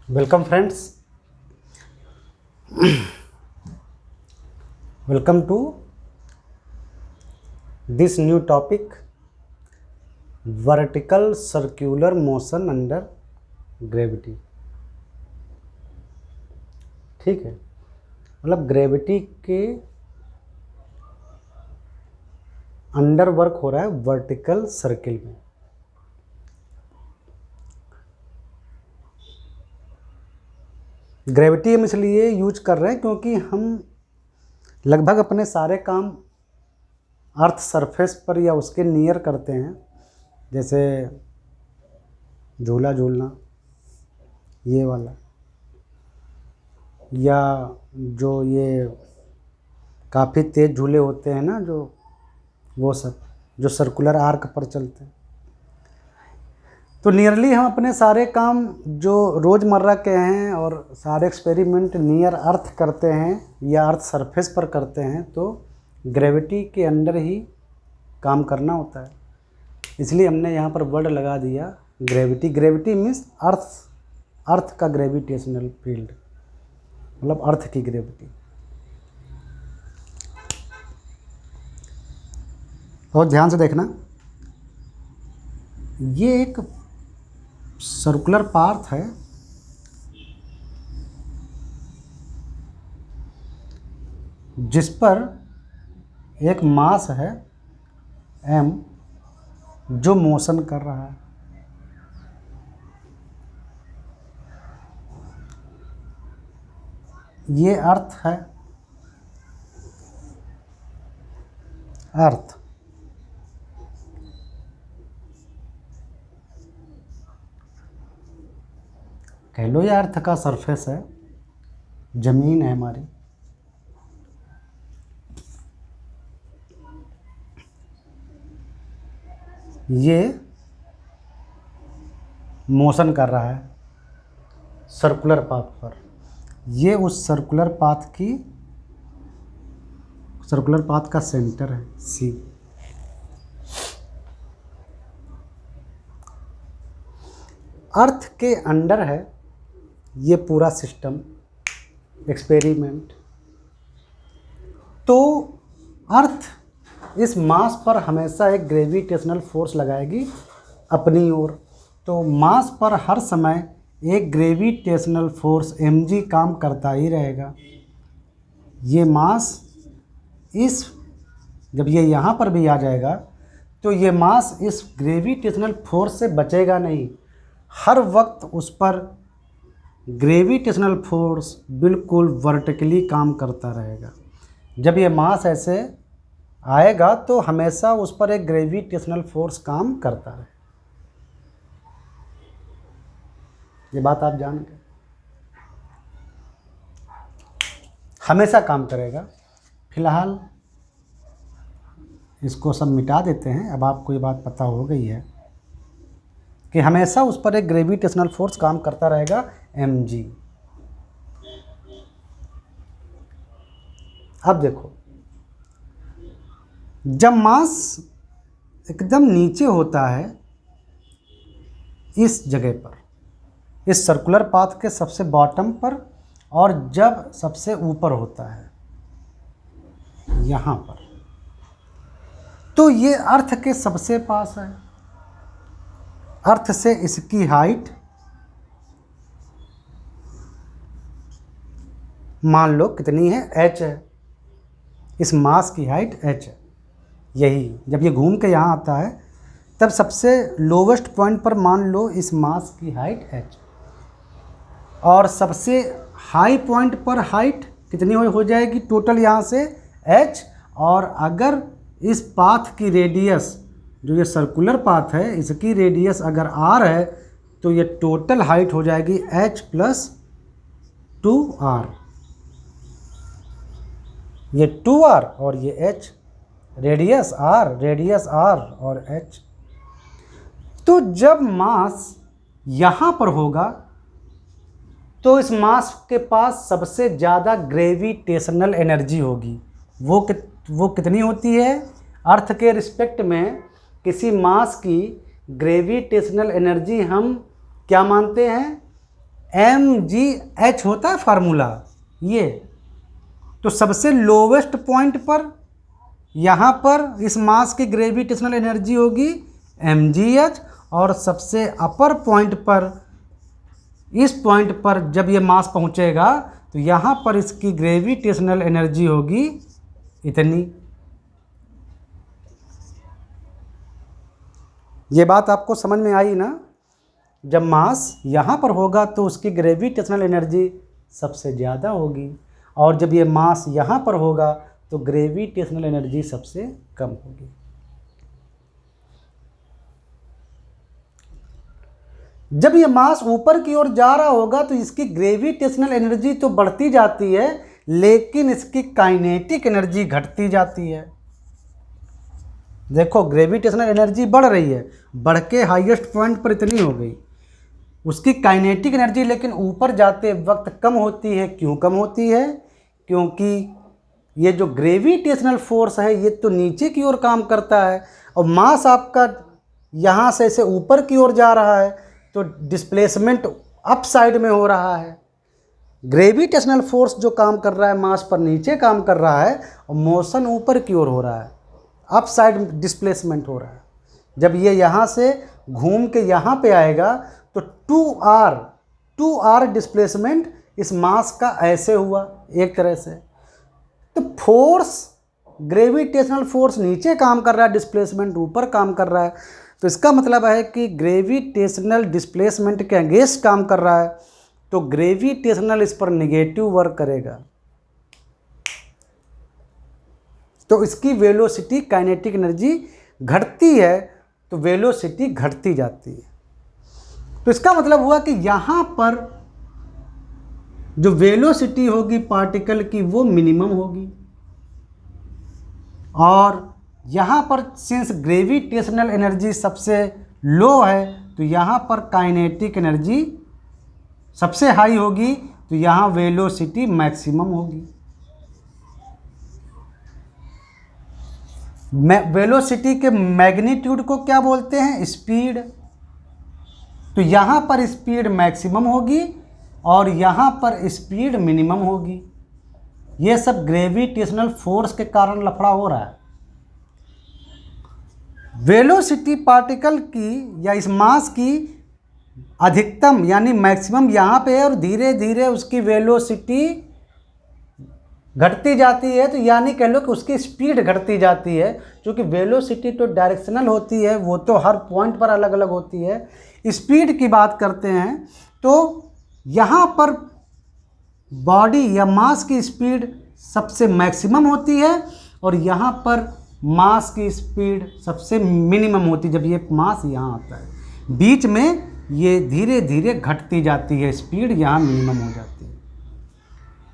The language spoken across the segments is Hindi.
Welcome friends, welcome to this new topic vertical circular motion under gravity. ठीक है, मतलब ग्रेविटी के अंडर वर्क हो रहा है वर्टिकल सर्किल में। ग्रेविटी हम इसलिए यूज कर रहे हैं क्योंकि हम लगभग अपने सारे काम अर्थ सरफेस पर या उसके नियर करते हैं, जैसे झूला झूलना ये वाला, या जो ये काफ़ी तेज़ झूले होते हैं ना, जो वो सब जो सर्कुलर आर्क पर चलते हैं। तो नियरली हम अपने सारे काम जो रोज़मर्रा के हैं और सारे एक्सपेरिमेंट नियर अर्थ करते हैं या अर्थ सरफेस पर करते हैं, तो ग्रेविटी के अंडर ही काम करना होता है। इसलिए हमने यहाँ पर वर्ड लगा दिया ग्रेविटी। ग्रेविटी मीन्स अर्थ का ग्रेविटेशनल फील्ड, मतलब अर्थ की ग्रेविटी। और ध्यान से देखना, ये एक सर्कुलर पाथ है जिस पर एक मास है m जो मोशन कर रहा है। ये अर्थ है, अर्थ। कह लो ये अर्थ का सरफेस है, जमीन है हमारी। ये मोशन कर रहा है सर्कुलर पाथ पर। ये उस सर्कुलर पाथ का सेंटर है सी। अर्थ के अंडर है ये पूरा सिस्टम, एक्सपेरिमेंट। तो अर्थ इस मास पर हमेशा एक ग्रेविटेशनल फोर्स लगाएगी अपनी ओर। तो मास पर हर समय एक ग्रेविटेशनल फोर्स mg काम करता ही रहेगा। ये मास जब ये यहाँ पर भी आ जाएगा तो ये मास इस ग्रेविटेशनल फोर्स से बचेगा नहीं। हर वक्त उस पर ग्रेविटेशनल फोर्स बिल्कुल वर्टिकली काम करता रहेगा। जब ये मास ऐसे आएगा तो हमेशा उस पर एक ग्रेविटेशनल फोर्स काम करता रहे। ये बात आप जान गए, हमेशा काम करेगा। फिलहाल इसको सब मिटा देते हैं। अब आपको ये बात पता हो गई है कि हमेशा उस पर एक ग्रेविटेशनल फोर्स काम करता रहेगा mg। अब देखो, जब मास एकदम नीचे होता है इस जगह पर, इस सर्कुलर पाथ के सबसे बॉटम पर, और जब सबसे ऊपर होता है यहाँ पर, तो ये अर्थ के सबसे पास है। अर्थ से इसकी हाइट मान लो कितनी है, h है। इस मास की हाइट h है। यही जब ये घूम के यहाँ आता है तब सबसे लोवेस्ट पॉइंट पर मान लो इस मास की हाइट h, और सबसे हाई पॉइंट पर हाइट कितनी हो जाएगी टोटल यहाँ से h। और अगर इस पाथ की रेडियस, जो ये सर्कुलर पाथ है, इसकी रेडियस अगर r है तो ये टोटल हाइट हो जाएगी h प्लस 2r। ये 2r और ये h, रेडियस r और h। तो जब मास यहाँ पर होगा तो इस मास के पास सबसे ज़्यादा ग्रेविटेशनल एनर्जी होगी। वो कितनी होती है? अर्थ के रिस्पेक्ट में किसी मास की ग्रेविटेशनल एनर्जी हम क्या मानते हैं? mgh होता है फार्मूला ये। तो सबसे लोवेस्ट पॉइंट पर यहाँ पर इस मास की ग्रेविटेशनल एनर्जी होगी mgh, और सबसे अपर पॉइंट पर, इस पॉइंट पर जब ये मास पहुँचेगा तो यहाँ पर इसकी ग्रेविटेशनल एनर्जी होगी इतनी। ये बात आपको समझ में आई ना? जब मास यहाँ पर होगा तो उसकी ग्रेविटेशनल एनर्जी सबसे ज़्यादा होगी, और जब ये मास यहाँ पर होगा तो ग्रेविटेशनल एनर्जी सबसे कम होगी। जब ये मास ऊपर की ओर जा रहा होगा तो इसकी ग्रेविटेशनल एनर्जी तो बढ़ती जाती है, लेकिन इसकी काइनेटिक एनर्जी घटती जाती है। देखो ग्रेविटेशनल एनर्जी बढ़ रही है, बढ़ के हाईएस्ट पॉइंट पर इतनी हो गई, उसकी काइनेटिक एनर्जी लेकिन ऊपर जाते वक्त कम होती है। क्यों कम होती है? क्योंकि ये जो ग्रेविटेशनल फोर्स है ये तो नीचे की ओर काम करता है, और मास आपका यहाँ से ऐसे ऊपर की ओर जा रहा है तो डिस्प्लेसमेंट अप साइड में हो रहा है। ग्रेविटेशनल फोर्स जो काम कर रहा है मास पर नीचे काम कर रहा है, और मोशन ऊपर की ओर हो रहा है, अप साइड डिस्प्लेसमेंट हो रहा है। जब ये यहाँ से घूम के यहाँ पे आएगा तो 2r डिस्प्लेसमेंट इस मास का ऐसे हुआ एक तरह से। तो फोर्स, ग्रेविटेशनल फोर्स नीचे काम कर रहा है, डिस्प्लेसमेंट ऊपर काम कर रहा है। तो इसका मतलब है कि ग्रेविटेशनल डिस्प्लेसमेंट के अगेंस्ट काम कर रहा है, तो ग्रेविटेशनल इस पर नेगेटिव वर्क करेगा, तो इसकी वेलोसिटी, काइनेटिक एनर्जी घटती है, तो वेलोसिटी घटती जाती है। तो इसका मतलब हुआ कि यहाँ पर जो वेलोसिटी होगी पार्टिकल की वो मिनिमम होगी, और यहाँ पर सिंस ग्रेविटेशनल एनर्जी सबसे लो है तो यहाँ पर काइनेटिक एनर्जी सबसे हाई होगी, तो यहाँ वेलोसिटी मैक्सिमम होगी। वेलोसिटी के मैग्नीट्यूड को क्या बोलते हैं? स्पीड। तो यहाँ पर स्पीड मैक्सिमम होगी और यहाँ पर स्पीड मिनिमम होगी। ये सब ग्रेविटेशनल फोर्स के कारण लफड़ा हो रहा है। वेलोसिटी पार्टिकल की या इस मास की अधिकतम यानी मैक्सिमम यहाँ पे है, और धीरे धीरे उसकी वेलोसिटी घटती जाती है। तो यानी कह लो कि उसकी स्पीड घटती जाती है, क्योंकि वेलोसिटी तो डायरेक्शनल होती है, वो तो हर पॉइंट पर अलग अलग होती है। स्पीड की बात करते हैं तो यहाँ पर बॉडी या मास की स्पीड सबसे मैक्सिमम होती है, और यहाँ पर मास की स्पीड सबसे मिनिमम होती है। जब ये मास यहाँ आता है, बीच में ये धीरे धीरे घटती जाती है, स्पीड यहाँ मिनिमम हो जाती है।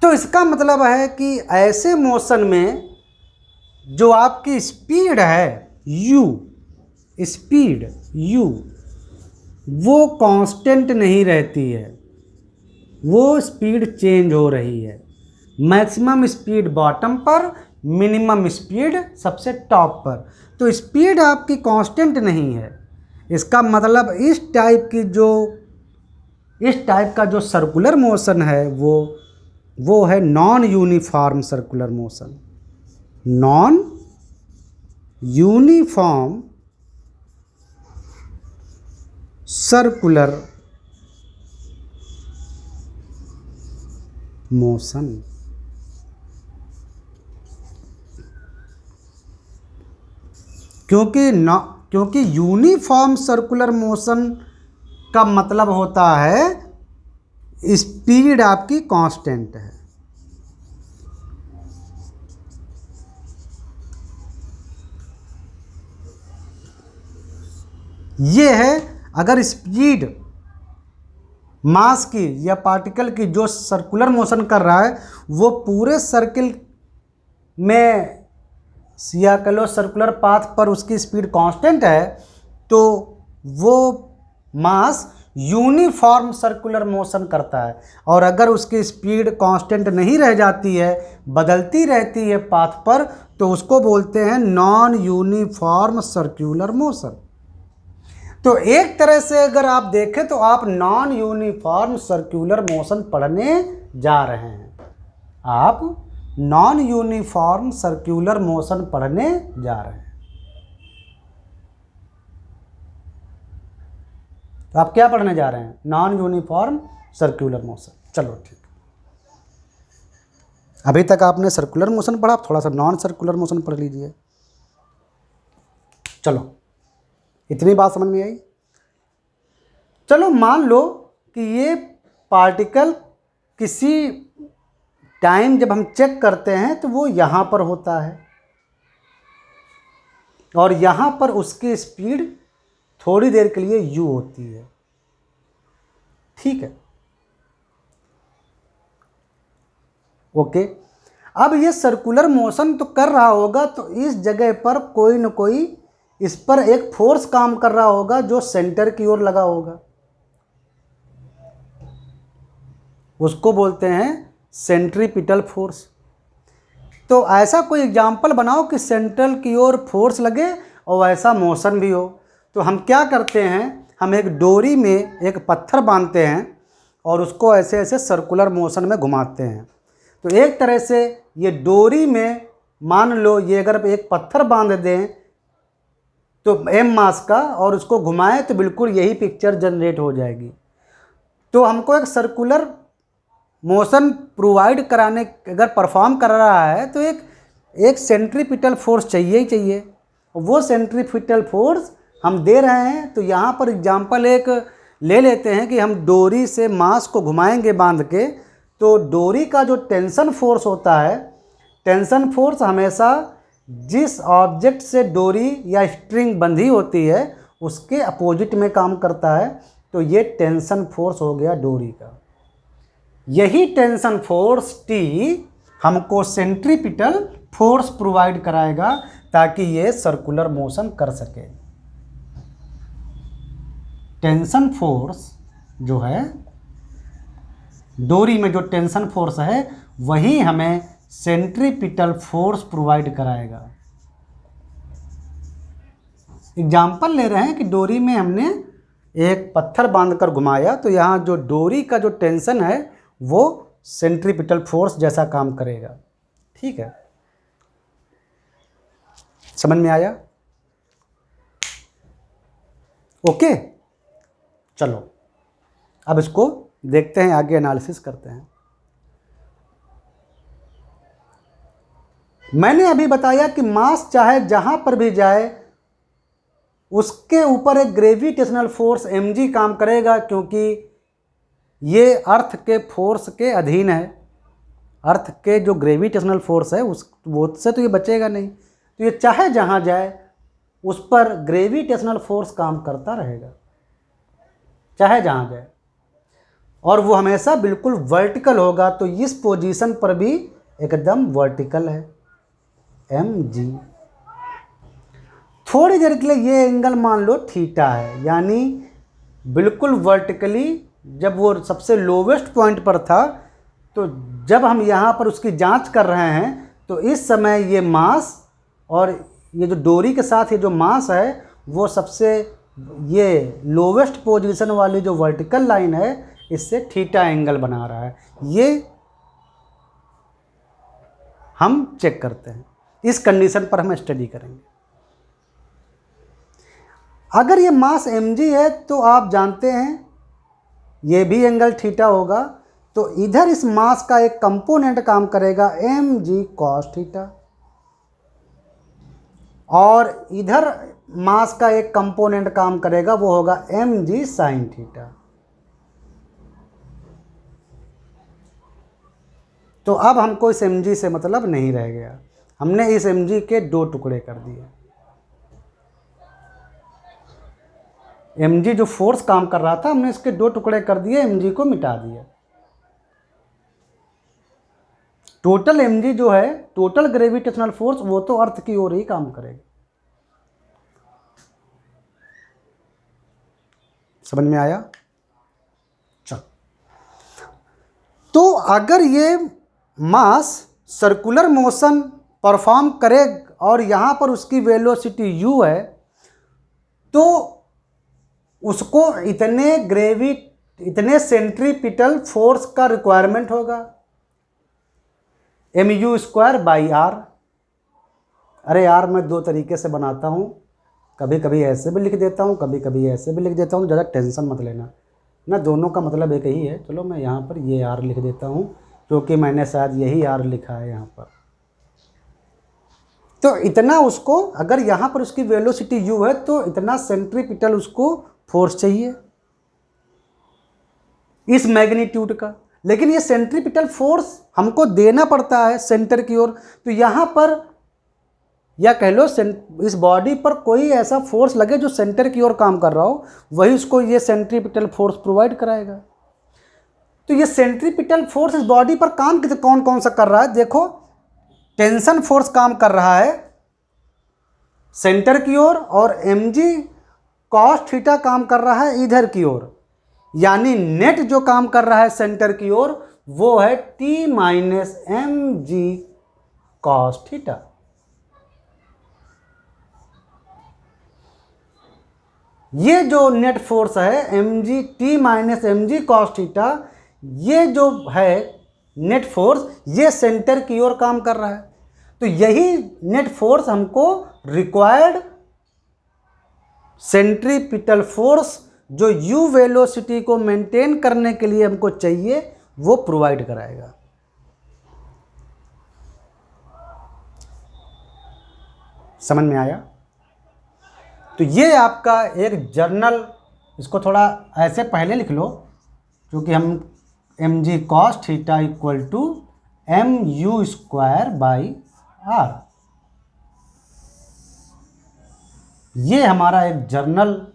तो इसका मतलब है कि ऐसे मोशन में जो आपकी स्पीड है स्पीड u वो कांस्टेंट नहीं रहती है, वो स्पीड चेंज हो रही है। मैक्सिमम स्पीड बॉटम पर, मिनिमम स्पीड सबसे टॉप पर। तो स्पीड आपकी कांस्टेंट नहीं है। इसका मतलब इस टाइप का जो सर्कुलर मोशन है वो है non uniform circular motion. Non uniform circular motion. क्योंकि यूनिफॉर्म सर्कुलर मोशन का मतलब होता है स्पीड आपकी कांस्टेंट है। ये है अगर स्पीड मास की या पार्टिकल की जो सर्कुलर मोशन कर रहा है वो पूरे सर्किल में या कह लो सर्कुलर पाथ पर उसकी स्पीड कांस्टेंट है, तो वो मास यूनिफॉर्म सर्कुलर मोशन करता है। और अगर उसकी स्पीड कांस्टेंट नहीं रह जाती है, बदलती रहती है पाथ पर, तो उसको बोलते हैं नॉन यूनिफॉर्म सर्कुलर मोशन। तो एक तरह से अगर आप देखें तो आप नॉन यूनिफॉर्म सर्कुलर मोशन पढ़ने जा रहे हैं। आप नॉन यूनिफॉर्म सर्कुलर मोशन पढ़ने जा रहे हैं। तो आप क्या पढ़ने जा रहे हैं? Non uniform circular motion. चलो ठीक, अभी तक आपने सर्कुलर मोशन पढ़ा, थोड़ा सा नॉन सर्कुलर मोशन पढ़ लीजिए। चलो, इतनी बात समझ में आई। चलो मान लो कि ये पार्टिकल किसी टाइम जब हम चेक करते हैं तो वो यहाँ पर होता है और यहाँ पर उसकी स्पीड थोड़ी देर के लिए u होती है। ठीक है, ओके। अब ये सर्कुलर मोशन तो कर रहा होगा, तो इस जगह पर कोई न कोई इस पर एक फोर्स काम कर रहा होगा जो सेंटर की ओर लगा होगा। उसको बोलते हैं सेंट्रीपिटल फोर्स। तो ऐसा कोई एग्जाम्पल बनाओ कि सेंट्रल की ओर फोर्स लगे और ऐसा मोशन भी हो। तो हम क्या करते हैं, हम एक डोरी में एक पत्थर बांधते हैं और उसको ऐसे ऐसे सर्कुलर मोशन में घुमाते हैं। तो एक तरह से ये डोरी में मान लो ये अगर एक पत्थर बांध दें तो m मास का और उसको घुमाएं तो बिल्कुल यही पिक्चर जनरेट हो जाएगी। तो हमको एक सर्कुलर मोशन प्रोवाइड कराने, अगर परफॉर्म कर रहा है तो एक सेंट्रीपिटल फोर्स चाहिए ही चाहिए। वो सेंट्रीपिटल फोर्स हम दे रहे हैं। तो यहाँ पर एग्जांपल एक ले लेते हैं कि हम डोरी से मास को घुमाएंगे बांध के, तो डोरी का जो टेंशन फोर्स होता है, टेंशन फोर्स हमेशा जिस ऑब्जेक्ट से डोरी या स्ट्रिंग बंधी होती है उसके अपोजिट में काम करता है। तो ये टेंशन फोर्स हो गया डोरी का। यही टेंशन फोर्स T हमको सेंट्रीपिटल फोर्स प्रोवाइड कराएगा ताकि ये सर्कुलर मोशन कर सके। टेंशन फोर्स जो है, डोरी में जो टेंशन फोर्स है वही हमें सेंट्रीपिटल फोर्स प्रोवाइड कराएगा। एग्जाम्पल ले रहे हैं कि डोरी में हमने एक पत्थर बांधकर घुमाया, तो यहाँ जो डोरी का जो टेंशन है वो सेंट्रीपिटल फोर्स जैसा काम करेगा। ठीक है, समझ में आया? ओके, चलो अब इसको देखते हैं, आगे एनालिसिस करते हैं। मैंने अभी बताया कि मास चाहे जहां पर भी जाए उसके ऊपर एक ग्रेविटेशनल फोर्स mg काम करेगा, क्योंकि ये अर्थ के फोर्स के अधीन है। अर्थ के जो ग्रेविटेशनल फोर्स है वो से तो ये बचेगा नहीं। तो ये चाहे जहाँ जाए उस पर ग्रेविटेशनल फोर्स काम करता रहेगा, चाहे जहाँ जाए, और वो हमेशा बिल्कुल वर्टिकल होगा। तो इस पोजीशन पर भी एकदम वर्टिकल है mg। थोड़ी देर के लिए ये एंगल मान लो थीटा है, यानी बिल्कुल वर्टिकली जब वो सबसे लोवेस्ट पॉइंट पर था, तो जब हम यहाँ पर उसकी जांच कर रहे हैं तो इस समय ये मास और ये जो डोरी के साथ ये जो मास है वो सबसे ये लोवेस्ट पोजीशन वाली जो वर्टिकल लाइन है इससे थीटा एंगल बना रहा है। ये हम चेक करते हैं, इस कंडीशन पर हम स्टडी करेंगे। अगर ये मास mg है तो आप जानते हैं ये भी एंगल थीटा होगा। तो इधर इस मास का एक कंपोनेंट काम करेगा mg cos थीटा, और इधर मास का एक कंपोनेंट काम करेगा वो होगा mg sin थीटा। तो अब हमको इस mg से मतलब नहीं रह गया, हमने इस mg के दो टुकड़े कर दिए। mg जो फोर्स काम कर रहा था हमने इसके दो टुकड़े कर दिए, mg को मिटा दिया। टोटल mg जो है, टोटल ग्रेविटेशनल फोर्स, वो तो अर्थ की ओर ही काम करेगा। समझ में आया? चल, तो अगर ये मास सर्कुलर मोशन परफॉर्म करे और यहाँ पर उसकी वेलोसिटी u है, तो उसको इतने सेंट्रीपिटल फोर्स का रिक्वायरमेंट होगा, mu²/r। अरे यार मैं दो तरीके से बनाता हूँ, कभी कभी ऐसे भी लिख देता हूँ, कभी कभी ऐसे भी लिख देता हूँ, ज़्यादा टेंशन मत लेना ना, दोनों का मतलब एक ही है। चलो मैं यहाँ पर ये r लिख देता हूँ क्योंकि मैंने शायद यही r लिखा है यहाँ पर। तो इतना उसको, अगर यहाँ पर उसकी वेलोसिटी u है तो इतना सेंट्रीपिटल उसको फोर्स चाहिए इस मैग्नीट्यूड का। लेकिन ये सेंट्रीपिटल फोर्स हमको देना पड़ता है सेंटर की ओर। तो यहाँ पर या कह लो इस बॉडी पर कोई ऐसा फोर्स लगे जो सेंटर की ओर काम कर रहा हो, वही उसको ये सेंट्रीपिटल फोर्स प्रोवाइड कराएगा। तो ये सेंट्रीपिटल फोर्स इस बॉडी पर काम कौन कौन सा कर रहा है? देखो, टेंशन फोर्स काम कर रहा है सेंटर की ओर और mg⁻θ काम कर रहा है इधर की ओर। यानी नेट जो काम कर रहा है सेंटर की ओर वो है t−mg⁻θ। ये जो नेट फोर्स है t−mg⁻θ, ये जो है नेट फोर्स, ये सेंटर की ओर काम कर रहा है। तो यही नेट फोर्स हमको रिक्वायर्ड सेंट्रीपिटल फोर्स जो u वेलोसिटी को मेंटेन करने के लिए हमको चाहिए वो प्रोवाइड कराएगा। समझ में आया? तो ये आपका एक जर्नल, इसको थोड़ा ऐसे पहले लिख लो क्योंकि हम mg⁻θ = mu²/r, ये हमारा एक जर्नल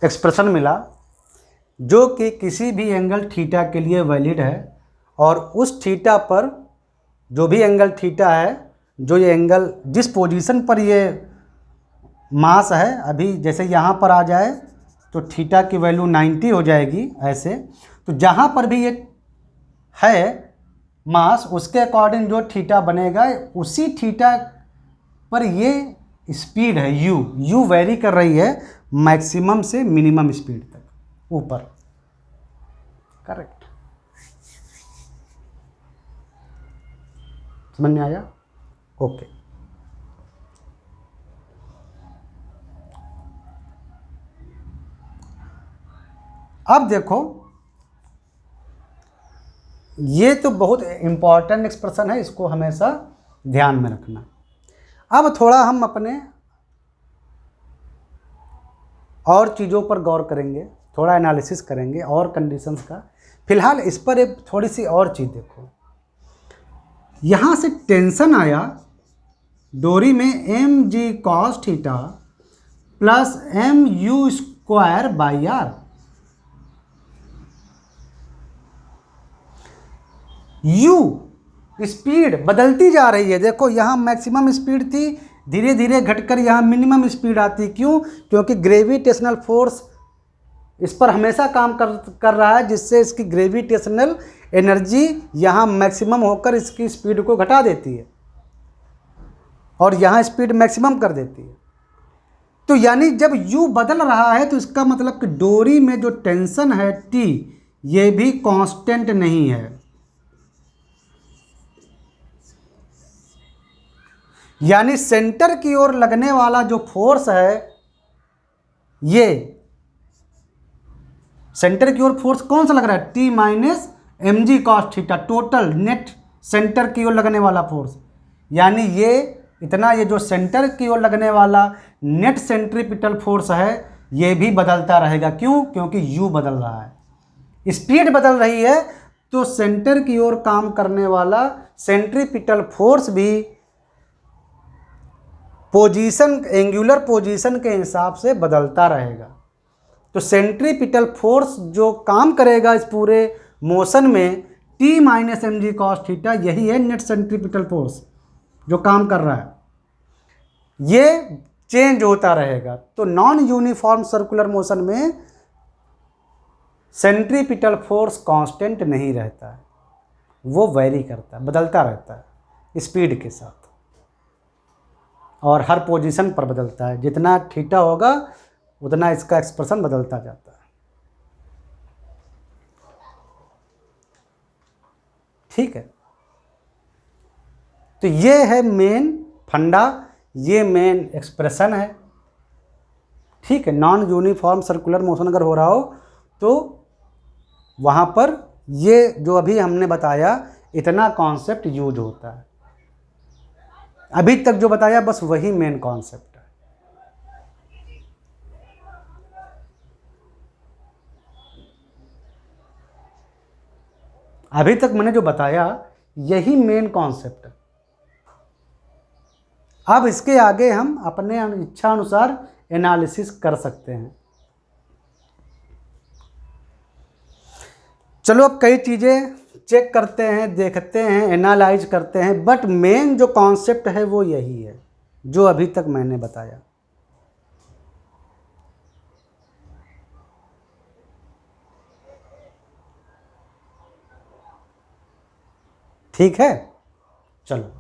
एक्सप्रेशन मिला जो कि किसी भी एंगल थीटा के लिए वैलिड है। और उस थीटा पर जो भी एंगल थीटा है, जो ये एंगल जिस पोजीशन पर ये मास है, अभी जैसे यहाँ पर आ जाए तो थीटा की वैल्यू 90 हो जाएगी ऐसे। तो जहाँ पर भी ये है मास, उसके अकॉर्डिंग जो थीटा बनेगा उसी थीटा पर ये स्पीड है u वेरी कर रही है मैक्सिमम से मिनिमम स्पीड तक ऊपर। करेक्ट? समझ में आया? ओके। अब देखो, ये तो बहुत इंपॉर्टेंट एक्सप्रेशन है, इसको हमेशा ध्यान में रखना। अब थोड़ा हम अपने और चीज़ों पर गौर करेंगे, थोड़ा एनालिसिस करेंगे और कंडीशंस का। फिलहाल इस पर एक थोड़ी सी और चीज़ देखो, यहाँ से टेंशन आया डोरी में mg⁻θ + mu²/r। स्पीड बदलती जा रही है। देखो यहाँ मैक्सिमम स्पीड थी, धीरे धीरे घटकर यहाँ मिनिमम स्पीड आती। क्यों? क्योंकि ग्रेविटेशनल फोर्स इस पर हमेशा काम कर रहा है, जिससे इसकी ग्रेविटेशनल एनर्जी यहाँ मैक्सिमम होकर इसकी स्पीड को घटा देती है और यहाँ स्पीड मैक्सिमम कर देती है। तो यानी जब u बदल रहा है तो इसका मतलब कि डोरी में जो टेंशन है T, ये भी कांस्टेंट नहीं है। यानी सेंटर की ओर लगने वाला जो फोर्स है, ये सेंटर की ओर फोर्स कौन सा लग रहा है? t−mg⁻θ, टोटल नेट सेंटर की ओर लगने वाला फोर्स। यानी ये इतना, ये जो सेंटर की ओर लगने वाला नेट सेंट्रीपिटल फोर्स है, ये भी बदलता रहेगा। क्यों? क्योंकि u बदल रहा है, स्पीड बदल रही है। तो सेंटर की ओर काम करने वाला सेंट्रीपिटल फोर्स भी पोजीशन, एंगुलर पोजीशन के हिसाब से बदलता रहेगा। तो सेंट्रीपिटल फोर्स जो काम करेगा इस पूरे मोशन में, t−mg⁻θ, यही है नेट सेंट्रीपिटल फोर्स जो काम कर रहा है। ये चेंज होता रहेगा। तो नॉन यूनिफॉर्म सर्कुलर मोशन में सेंट्रीपिटल फोर्स कांस्टेंट नहीं रहता है, वो वेरी करता है, बदलता रहता है स्पीड के साथ। और हर पोजीशन पर बदलता है। जितना थीटा होगा उतना इसका एक्सप्रेशन बदलता जाता है। ठीक है, तो ये है मेन फंडा, ये मेन एक्सप्रेशन है। ठीक है, नॉन यूनिफॉर्म सर्कुलर मोशन अगर हो रहा हो तो वहाँ पर ये जो अभी हमने बताया इतना कॉन्सेप्ट यूज होता है। अभी तक जो बताया बस वही मेन कॉन्सेप्ट है। अभी तक मैंने जो बताया यही मेन कॉन्सेप्ट है। अब इसके आगे हम अपने इच्छा अनुसार एनालिसिस कर सकते हैं। चलो अब कई चीज़ें चेक करते हैं, देखते हैं, एनालाइज करते हैं, बट मेन जो कॉन्सेप्ट है वो यही है जो अभी तक मैंने बताया। ठीक है, चलो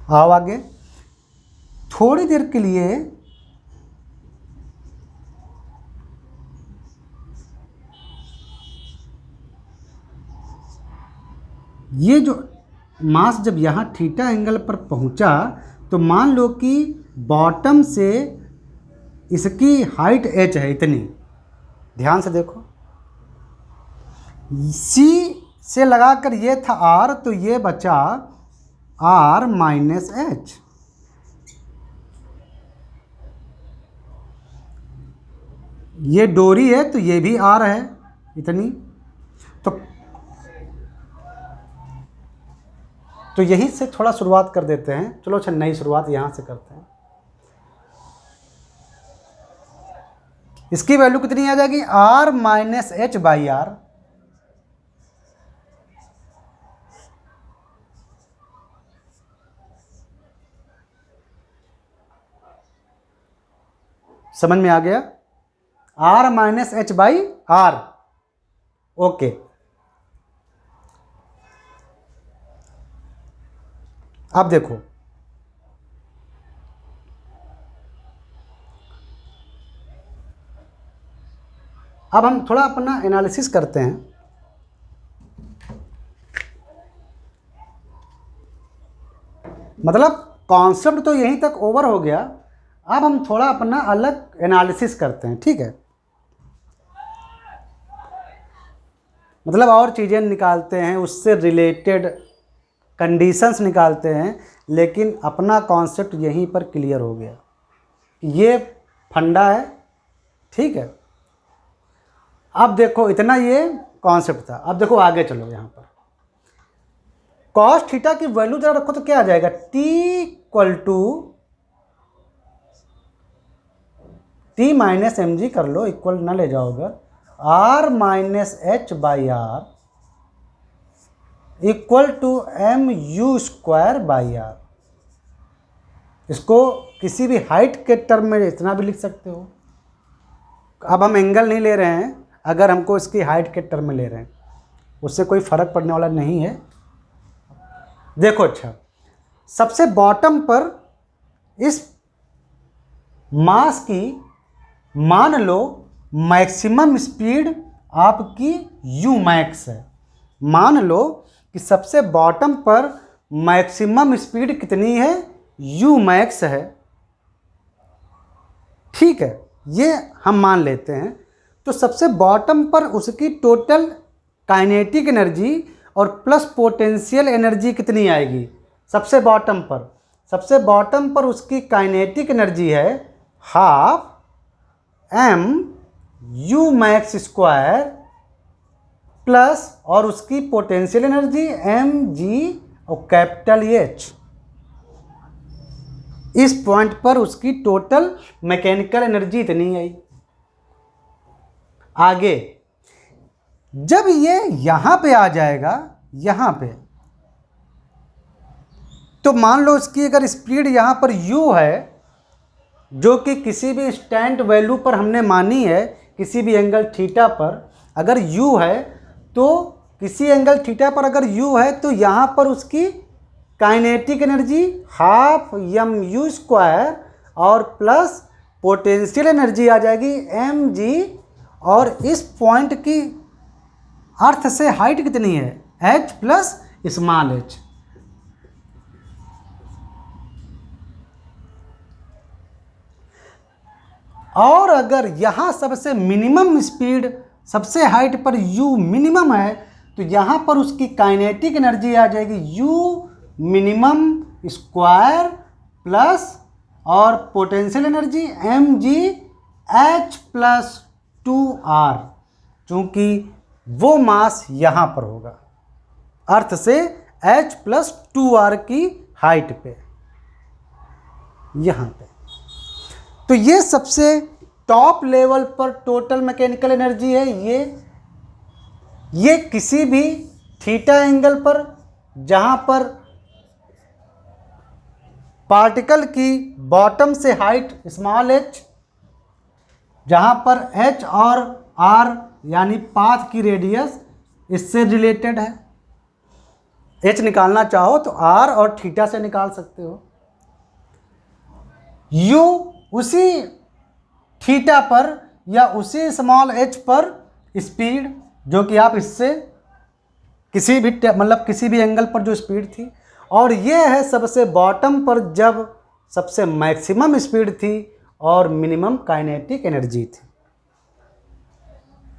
आओ आगे। थोड़ी देर के लिए ये जो मास जब यहाँ थीटा एंगल पर पहुँचा तो मान लो कि बॉटम से इसकी हाइट h है इतनी, ध्यान से देखो, C से लगाकर ये था R तो ये बचा R माइनस एच। ये डोरी है तो ये भी R है इतनी, तो यहीं से थोड़ा शुरुआत कर देते हैं। चलो अच्छा, नई शुरुआत यहाँ से करते हैं। इसकी वैल्यू कितनी आ जाएगी? R minus H by R. समझ में आ गया? R minus H by R. Okay, अब देखो, अब हम थोड़ा अपना एनालिसिस करते हैं। मतलब कॉन्सेप्ट तो यहीं तक ओवर हो गया, अब हम थोड़ा अपना अलग एनालिसिस करते हैं। ठीक है, मतलब और चीज़ें निकालते हैं, उससे रिलेटेड कंडीशंस निकालते हैं, लेकिन अपना कॉन्सेप्ट यहीं पर क्लियर हो गया। ये फंडा है। ठीक है, अब देखो इतना ये कॉन्सेप्ट था। अब देखो आगे चलो, यहाँ पर कॉस थीटा की वैल्यू जरा रखो तो क्या आ जाएगा? T equal to T minus M G कर लो, इक्वल ना ले जाओ अगर, R minus H by R equal to M U square by R. इसको किसी भी हाइट के टर्म में इतना भी लिख सकते हो। अब हम एंगल नहीं ले रहे हैं, अगर हमको इसकी हाइट के टर्म में ले रहे हैं उससे कोई फर्क पड़ने वाला नहीं है। देखो अच्छा, सबसे बॉटम पर इस मास की मान लो मैक्सिमम स्पीड आपकी u मैक्स है। मान लो कि सबसे बॉटम पर मैक्सिमम स्पीड कितनी है? u मैक्स है। ठीक है, ये हम मान लेते हैं। तो सबसे बॉटम पर उसकी टोटल काइनेटिक एनर्जी और प्लस पोटेंशियल एनर्जी कितनी आएगी? सबसे बॉटम पर उसकी काइनेटिक एनर्जी है half M U max square plus, और उसकी पोटेंशियल एनर्जी एम जी और कैपिटल एच। इस पॉइंट पर उसकी टोटल मैकेनिकल एनर्जी इतनी आई। आगे जब ये यहाँ पे आ जाएगा, यहाँ पे, तो मान लो इसकी अगर स्पीड यहाँ पर u है, जो कि किसी भी इंस्टेंट वैल्यू पर हमने मानी है, किसी भी एंगल थीटा पर अगर u है, तो किसी एंगल थीटा पर अगर u है तो यहाँ पर उसकी काइनेटिक एनर्जी हाफ mu², और प्लस पोटेंशियल एनर्जी आ जाएगी mg, और इस पॉइंट की अर्थ से हाइट कितनी है, h प्लस स्मॉल h। और अगर यहाँ सबसे मिनिमम स्पीड, सबसे हाइट पर u मिनिमम है, तो यहाँ पर उसकी काइनेटिक एनर्जी आ जाएगी u मिनिमम स्क्वायर प्लस और potential energy mg h plus 2r, चूँकि वो मास यहाँ पर होगा, अर्थ से h प्लस 2r की हाइट पे, यहाँ पे। तो ये सबसे टॉप लेवल पर टोटल मैकेनिकल एनर्जी है। ये किसी भी थीटा एंगल पर जहाँ पर पार्टिकल की बॉटम से हाइट स्मॉल h, जहाँ पर h और r यानी पाथ की रेडियस इससे रिलेटेड है। h निकालना चाहो तो r और थीटा से निकाल सकते हो। u उसी थीटा पर या उसी स्मॉल h पर स्पीड, जो कि आप इससे किसी भी मतलब किसी भी एंगल पर जो स्पीड थी, और ये है सबसे बॉटम पर जब सबसे मैक्सिमम स्पीड थी और मिनिमम काइनेटिक एनर्जी थी।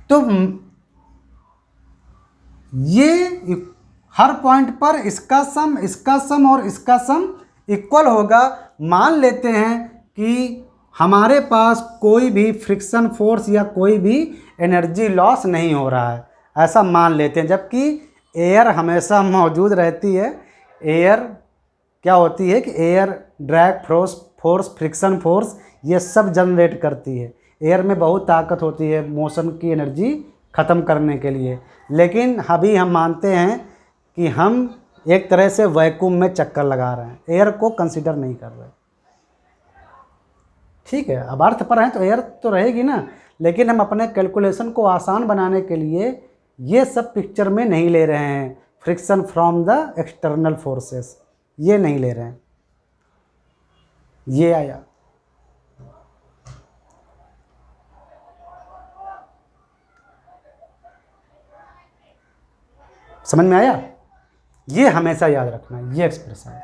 तो ये हर पॉइंट पर इसका सम और इसका सम इक्वल होगा। मान लेते हैं कि हमारे पास कोई भी फ्रिक्शन फोर्स या कोई भी एनर्जी लॉस नहीं हो रहा है, ऐसा मान लेते हैं, जबकि एयर हमेशा मौजूद रहती है। एयर क्या होती है कि air drag force, friction force, ये सब जनरेट करती है। एयर में बहुत ताकत होती है मोशन की एनर्जी ख़त्म करने के लिए, लेकिन अभी हम मानते हैं कि हम एक तरह से वैक्यूम में चक्कर लगा रहे हैं, एयर को कंसिडर नहीं कर रहे। ठीक है, अब अर्थ पर हैं तो एयर तो रहेगी ना, लेकिन हम अपने कैलकुलेशन को आसान बनाने के लिए ये सब पिक्चर में नहीं ले रहे हैं। Friction from the external forces ये नहीं ले रहे हैं। ये आया, समझ में आया? ये हमेशा याद रखना है, ये एक्सप्रेशन।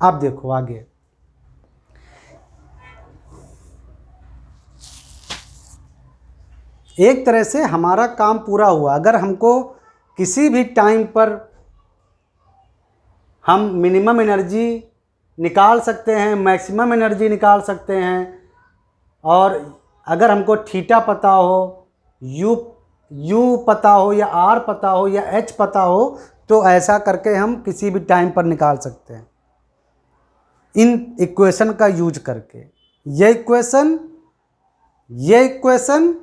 आप देखो आगे, एक तरह से हमारा काम पूरा हुआ। अगर हमको किसी भी टाइम पर हम मिनिमम एनर्जी निकाल सकते हैं, मैक्सिमम एनर्जी निकाल सकते हैं, और अगर हमको थीटा पता हो, यू पता हो, या आर पता हो, या एच पता हो, तो ऐसा करके हम किसी भी टाइम पर निकाल सकते हैं इन इक्वेशन का यूज करके। ये इक्वेशन, ये इक्वेशन,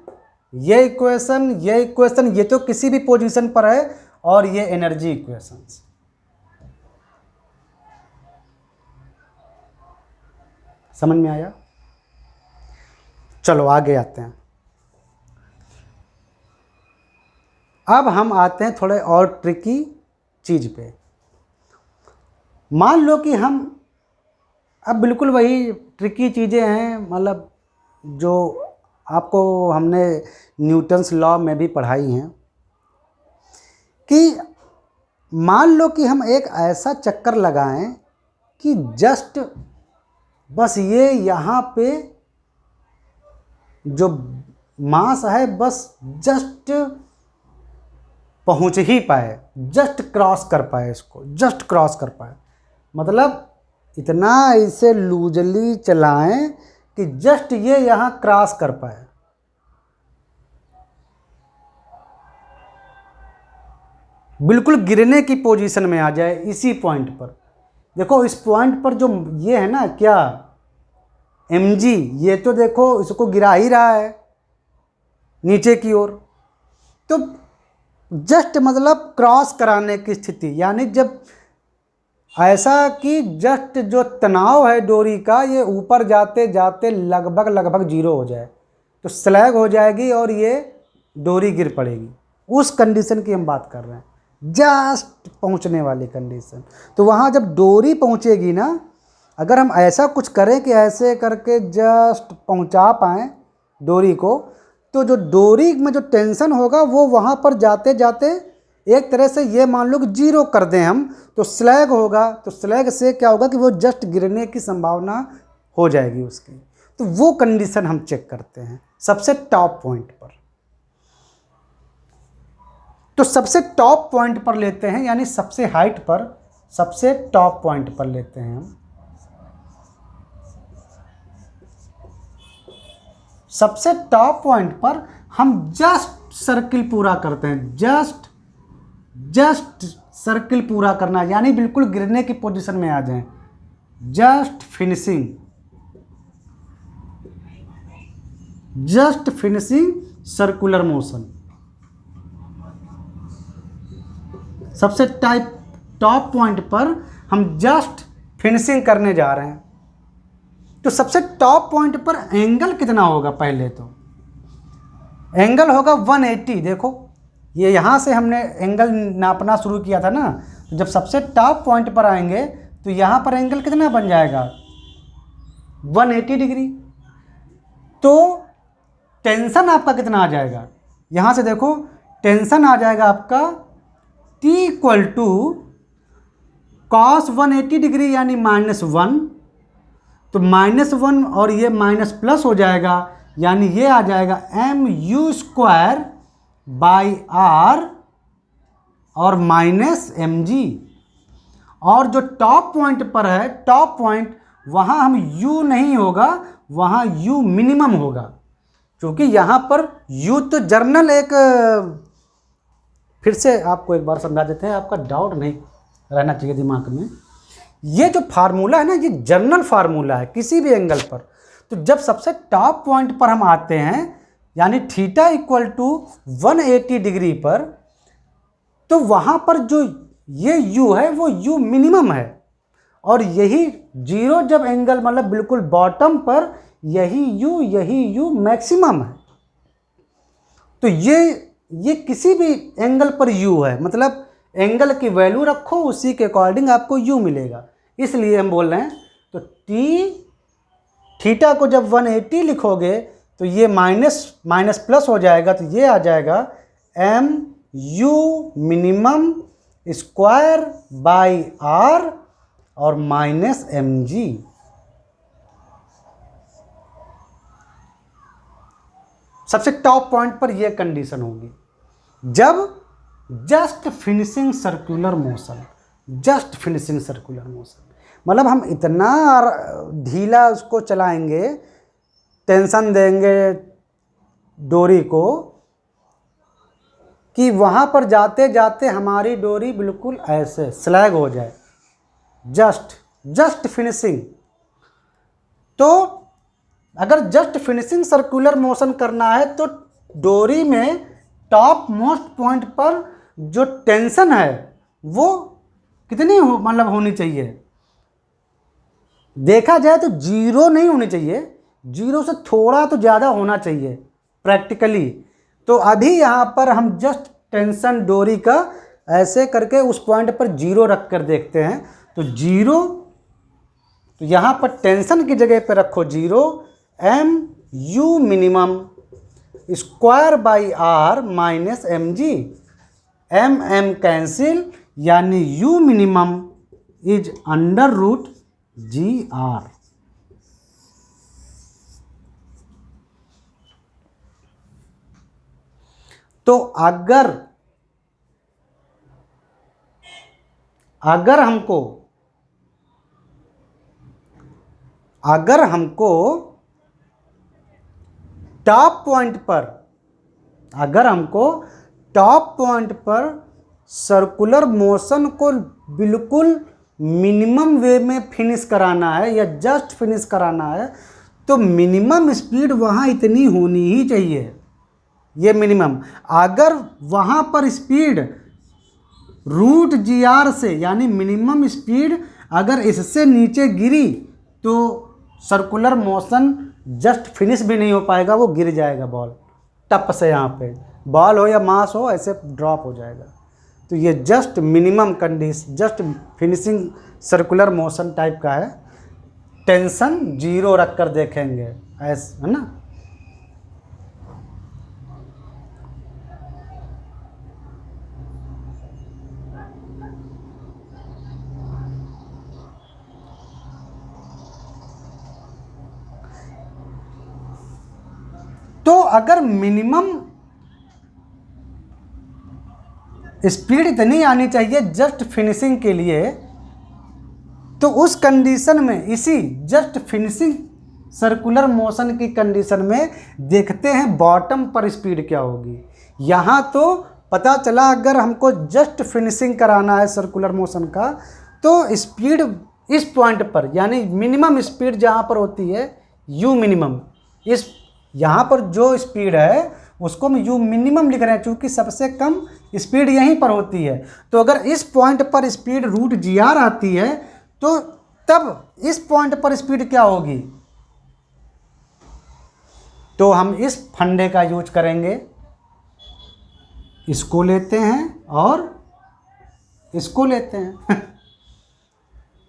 ये इक्वेशन, ये इक्वेशन, ये तो किसी भी पोजीशन पर है, और ये एनर्जी इक्वेशंस। समझ में आया? चलो आगे आते हैं। अब हम आते हैं थोड़े और ट्रिकी चीज़ पे। मान लो कि हम, अब बिल्कुल वही ट्रिकी चीज़ें हैं, मतलब जो आपको हमने न्यूटन्स लॉ में भी पढ़ाई हैं, कि मान लो कि हम एक ऐसा चक्कर लगाएं कि जस्ट बस ये यहाँ पे जो मास है बस जस्ट पहुँच ही पाए, जस्ट क्रॉस कर पाए, इसको जस्ट क्रॉस कर पाए, मतलब इतना इसे लूजली चलाएं कि जस्ट ये यहाँ क्रॉस कर पाए। बिल्कुल गिरने की पोजीशन में आ जाए इसी पॉइंट पर, देखो इस पॉइंट पर जो ये है ना क्या mg, ये तो देखो इसको गिरा ही रहा है नीचे की ओर। तो जस्ट मतलब क्रॉस कराने की स्थिति, यानी जब ऐसा कि जस्ट जो तनाव है डोरी का ये ऊपर जाते जाते लगभग 0 हो जाए तो स्लैग हो जाएगी और ये डोरी गिर पड़ेगी। उस कंडीशन की हम बात कर रहे हैं, जस्ट पहुंचने वाली कंडीशन। तो वहाँ जब डोरी पहुंचेगी ना, अगर हम ऐसा कुछ करें कि ऐसे करके जस्ट पहुंचा पाएँ डोरी को, तो जो डोरी में जो टेंशन होगा वो वहाँ पर जाते जाते एक तरह से ये मान लो कि 0 कर दें हम, तो स्लैग होगा। तो स्लैग से क्या होगा कि वो जस्ट गिरने की संभावना हो जाएगी उसकी। तो वो कंडीशन हम चेक करते हैं सबसे टॉप पॉइंट पर। तो सबसे टॉप पॉइंट पर लेते हैं, यानी सबसे हाइट पर, सबसे टॉप पॉइंट पर लेते हैं हम। सबसे टॉप पॉइंट पर हम जस्ट सर्किल पूरा करते हैं, जस्ट सर्किल पूरा करना, यानी बिल्कुल गिरने की पोजीशन में आ जाएं। Just finishing circular motion. सबसे टॉप पॉइंट पर हम जस्ट फिनिशिंग करने जा रहे हैं। तो सबसे टॉप पॉइंट पर एंगल कितना होगा? पहले तो एंगल होगा 180। देखो ये यहाँ से हमने एंगल नापना शुरू किया था ना, तो जब सबसे टॉप पॉइंट पर आएंगे तो यहाँ पर एंगल कितना बन जाएगा? 180 डिग्री। तो टेंशन आपका कितना आ जाएगा? यहाँ से देखो टेंशन आ जाएगा आपका T = cos 180 डिग्री यानी -1। तो -1 और ये माइनस प्लस हो जाएगा, यानी ये आ जाएगा mu² r और -mg। और जो टॉप पॉइंट पर है, टॉप पॉइंट, वहाँ हम u नहीं होगा, वहाँ u मिनिमम होगा, क्योंकि यहाँ पर u तो जर्नल एक, फिर से आपको एक बार समझा देते हैं, आपका डाउट नहीं रहना चाहिए दिमाग में। ये जो फार्मूला है ना, ये जर्नल फार्मूला है किसी भी एंगल पर। तो जब सबसे टॉप पॉइंट पर हम आते हैं, यानी θ = 180 डिग्री पर, तो वहाँ पर जो ये u है वो u मिनिमम है, और यही 0 जब एंगल मतलब बिल्कुल बॉटम पर, यही u मैक्सिमम है। तो ये किसी भी एंगल पर u है, मतलब एंगल की वैल्यू रखो, उसी के अकॉर्डिंग आपको u मिलेगा। इसलिए हम बोल रहे हैं, तो थीटा को जब 180 लिखोगे तो ये माइनस प्लस हो जाएगा, तो ये आ जाएगा mu minimum square by r और -mg। सबसे टॉप पॉइंट पर यह कंडीशन होगी जब जस्ट फिनिशिंग सर्कुलर मोशन, मतलब हम इतना ढीला उसको चलाएंगे, टेंशन देंगे डोरी को, कि वहाँ पर जाते जाते हमारी डोरी बिल्कुल ऐसे स्लैग हो जाए, जस्ट फिनिशिंग। तो अगर जस्ट फिनिशिंग सर्कुलर मोशन करना है तो डोरी में टॉप मोस्ट पॉइंट पर जो टेंशन है वो कितनी मतलब होनी चाहिए? देखा जाए तो 0 नहीं होनी चाहिए, 0 से थोड़ा तो ज़्यादा होना चाहिए प्रैक्टिकली। तो अभी यहाँ पर हम जस्ट टेंशन डोरी का ऐसे करके उस पॉइंट पर 0 रख कर देखते हैं। तो 0, तो यहाँ पर टेंशन की जगह पर रखो 0, mu minimum square by r -mg, m cancel, यानी u मिनिमम इज √gr। तो अगर हमको टॉप पॉइंट पर सर्कुलर मोशन को बिल्कुल मिनिमम वे में फिनिश कराना है या जस्ट फिनिश कराना है तो मिनिमम स्पीड वहाँ इतनी होनी ही चाहिए, ये मिनिमम। अगर वहाँ पर स्पीड रूट जी आर से यानी मिनिमम स्पीड अगर इससे नीचे गिरी तो सर्कुलर मोशन जस्ट फिनिश भी नहीं हो पाएगा, वो गिर जाएगा बॉल टप से, यहाँ पे बॉल हो या मास हो ऐसे ड्रॉप हो जाएगा। तो ये just minimum condition, just finishing circular motion type का है। टेंशन जीरो रख कर देखेंगे ऐसा, है ना। तो अगर मिनिमम स्पीड इतनी आनी चाहिए जस्ट फिनिशिंग के लिए, तो उस कंडीशन में इसी जस्ट फिनिशिंग सर्कुलर मोशन की कंडीशन में देखते हैं बॉटम पर स्पीड क्या होगी। यहाँ तो पता चला अगर हमको जस्ट फिनिशिंग कराना है सर्कुलर मोशन का तो स्पीड इस पॉइंट पर यानी मिनिमम स्पीड जहाँ पर होती है यू मिनिमम, इस यहाँ पर जो स्पीड है उसको हम यू मिनिमम लिख रहे हैं क्योंकि सबसे कम स्पीड यहीं पर होती है। तो अगर इस पॉइंट पर स्पीड रूट जी आर आती है तो तब इस पॉइंट पर स्पीड क्या होगी, तो हम इस फंडे का यूज करेंगे। इसको लेते हैं और इसको लेते हैं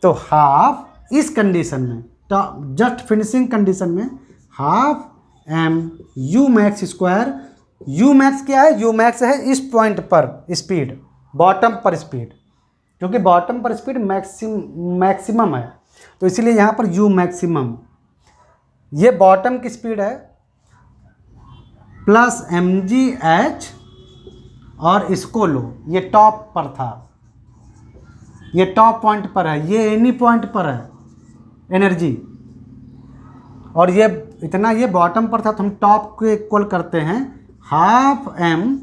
तो हाफ इस कंडीशन में, तो जस्ट फिनिशिंग कंडीशन में half M U max square. U max क्या है, यू मैक्स है इस पॉइंट पर स्पीड, बॉटम पर स्पीड, क्योंकि बॉटम पर स्पीड मैक्सिमम है तो इसीलिए यहाँ पर यू मैक्सिमम, ये बॉटम की स्पीड है, प्लस एम जी एच और इसको लो, ये टॉप पर था, ये टॉप पॉइंट पर है, ये एनी पॉइंट पर है एनर्जी, और ये इतना ये बॉटम पर था तो हम टॉप को इक्वल करते हैं हाफ एम,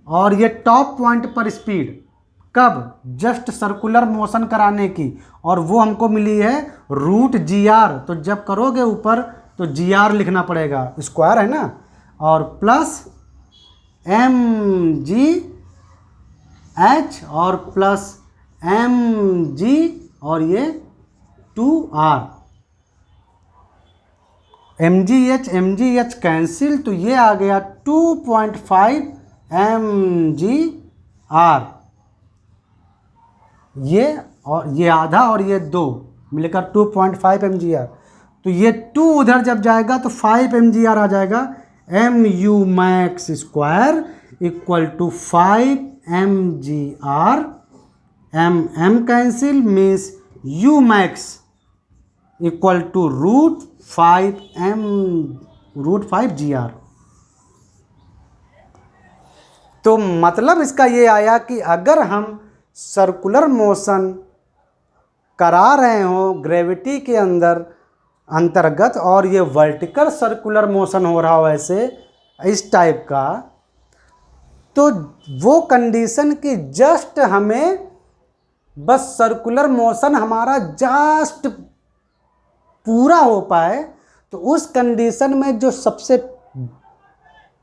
और ये टॉप पॉइंट पर स्पीड कब, जस्ट सर्कुलर मोशन कराने की, और वो हमको मिली है रूट जी आर। तो जब करोगे ऊपर तो जी आर लिखना पड़ेगा, स्क्वायर है ना, और प्लस एम जी एच और प्लस एम जी और ये 2R, M G H cancel, तो ये आ गया 2.5 mg/r, ये और ये आधा और ये 2 मिलकर 2.5 mg/r। तो ये 2 उधर जब जाएगा तो 5 mg/r आ जाएगा। mu max square equal to 5 mg/r, m cancel means u max equal to √5 gr। तो मतलब इसका ये आया कि अगर हम सर्कुलर मोशन करा रहे हो ग्रेविटी के अंतर्गत और ये वर्टिकल सर्कुलर मोशन हो रहा हो ऐसे इस टाइप का, तो वो कंडीशन की जस्ट हमें बस सर्कुलर मोशन हमारा जस्ट पूरा हो पाए, तो उस कंडीशन में जो सबसे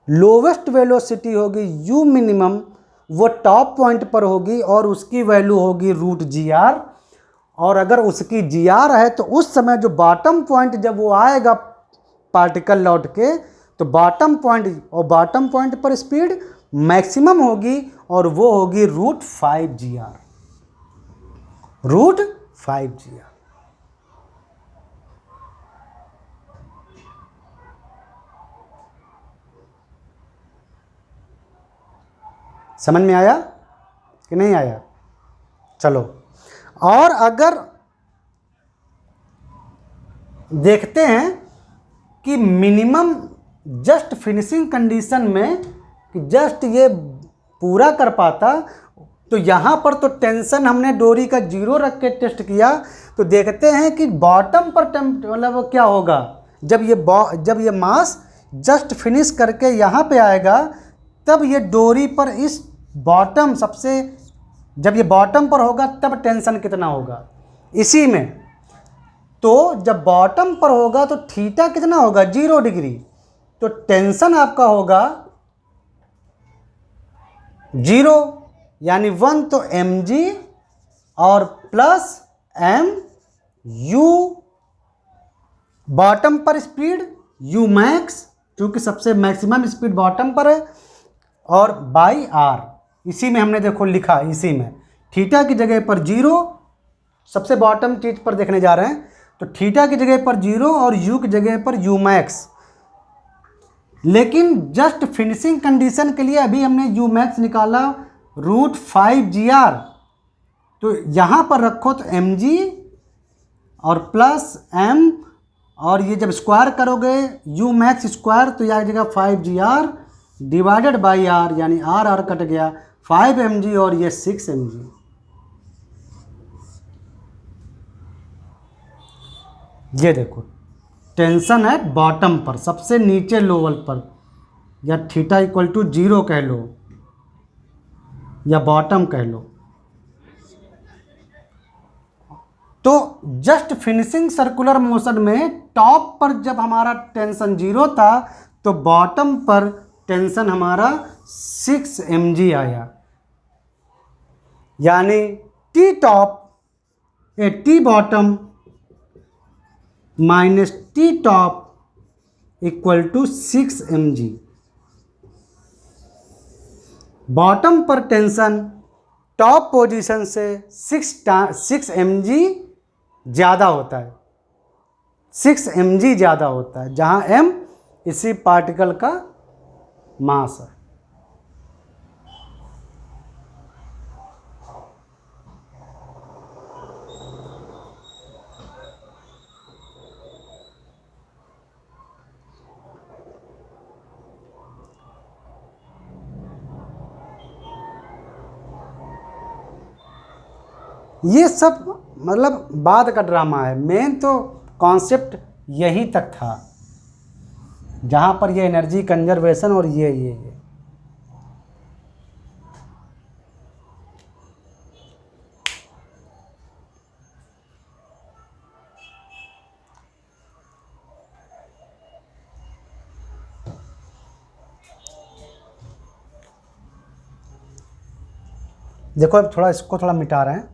लोवेस्ट वेलोसिटी होगी यू मिनिमम वो टॉप पॉइंट पर होगी और उसकी वैल्यू होगी √gr। और अगर उसकी gr है तो उस समय जो बॉटम पॉइंट जब वो आएगा पार्टिकल लौट के, तो बॉटम पॉइंट पर स्पीड मैक्सिमम होगी और वो होगी √5gr। समझ में आया कि नहीं आया? चलो, और अगर देखते हैं कि मिनिमम जस्ट फिनिशिंग कंडीशन में कि जस्ट ये पूरा कर पाता, तो यहाँ पर तो टेंशन हमने डोरी का 0 रख के टेस्ट किया, तो देखते हैं कि बॉटम पर मतलब क्या होगा जब ये मास जस्ट फिनिश करके यहाँ पे आएगा, तब ये डोरी पर इस बॉटम जब ये बॉटम पर होगा तब टेंशन कितना होगा। इसी में। तो जब बॉटम पर होगा तो थीटा कितना होगा, 0 डिग्री। तो टेंशन आपका होगा 0 यानी 1, तो mg और प्लस m u बॉटम पर स्पीड u मैक्स, क्योंकि सबसे मैक्सिमम स्पीड बॉटम पर है, और बाई r। इसी में हमने देखो लिखा, इसी में थीटा की जगह पर 0, सबसे बॉटम चीज पर देखने जा रहे हैं, तो थीटा की जगह पर 0 और u की जगह पर u मैक्स। लेकिन जस्ट फिनिशिंग कंडीशन के लिए अभी हमने u मैक्स निकाला √5gr, तो यहाँ पर रखो तो mg और प्लस m, और ये जब स्क्वायर करोगे u मैक्स स्क्वायर तो यह आ जाएगा 5gr डिवाइडेड बाई r, यानी r कट गया, 5mg और ये 6mg। ये देखो टेंशन है बॉटम पर, सबसे नीचे लोअर पर, या थीटा इक्वल टू 0 कह लो या बॉटम कह लो। तो जस्ट फिनिशिंग सर्कुलर मोशन में टॉप पर जब हमारा टेंशन 0 था तो बॉटम पर टेंशन हमारा 6 mg आया, यानी T top T bottom minus T top equal to 6 mg। Bottom पर टेंशन टॉप पोजीशन से 6 mg ज़्यादा होता है, 6 mg ज़्यादा होता है, जहाँ m इसी पार्टिकल का मास है। ये सब मतलब बाद का ड्रामा है, मेन तो कॉन्सेप्ट यही तक था, जहाँ पर ये एनर्जी कंजर्वेशन और ये देखो अब थोड़ा इसको थोड़ा मिटा रहे हैं।